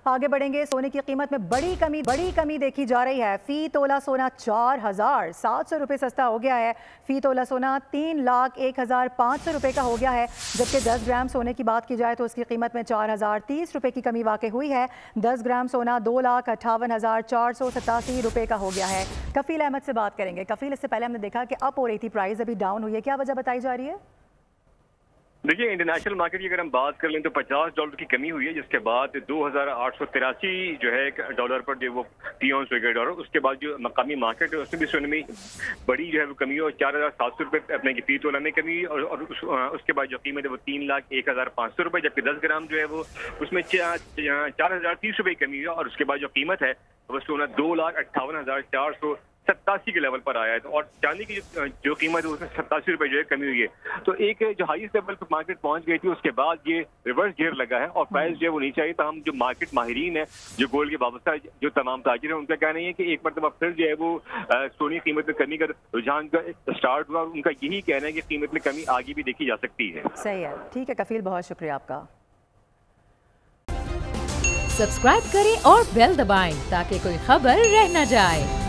आगे बढ़ेंगे। सोने की कीमत में बड़ी कमी देखी जा रही है। फी तोला सोना 4,700 रुपये सस्ता हो गया है। फी तोला सोना 3,01,500 रुपये का हो गया है, जबकि 10 ग्राम सोने की बात की जाए तो उसकी कीमत में 4,030 रुपये की कमी वाक़ हुई है। 10 ग्राम सोना 2,58,487 रुपये का हो गया है। कफील अहमद से बात करेंगे। कफील, इससे पहले हमने देखा कि अप हो रही थी प्राइस, अभी डाउन हुई है, क्या वजह बताई जा रही है? देखिए, इंटरनेशनल मार्केट की अगर हम बात कर लें तो $50 की कमी हुई है, जिसके बाद 2,883 जो है डॉलर पर जो वो टी ऑन्स हो गया डॉलर। उसके बाद जो मकामी मार्केट है उसमें भी सोने में बड़ी जो है वो कमी है और 4,700 रुपये अपने की फी तोला में कमी हुई और उसके बाद जो कीमत है वो 3,01,500 रुपये, जबकि 10 ग्राम जो है वो उसमें 4,030 रुपये की कमी हुई है और उसके बाद जो कीमत है वो सोना 2,58,487 के लेवल पर आया है। और चांदी की जो कीमत है उसमें 87 रुपये जो है कमी हुई है। तो एक जो हाईएस्ट लेवल पर मार्केट पहुंच गई थी, उसके बाद ये रिवर्स गियर लगा है और प्राइस जो है वो नीचे आई। तो हम जो मार्केट माहिरीन है, जो गोल्ड के वाबस्ता जो तमाम ताजिर है, उनका कहना है कि एक मरतबा फिर जो है वो सोने की कीमत में कमी का रुझान स्टार्ट हुआ और उनका यही कहना है कि कीमत में कमी आगे भी देखी जा सकती है। सही है, ठीक है कफील, बहुत शुक्रिया आपका। सब्सक्राइब करें और बेल दबाएं ताकि कोई खबर रह न जाए।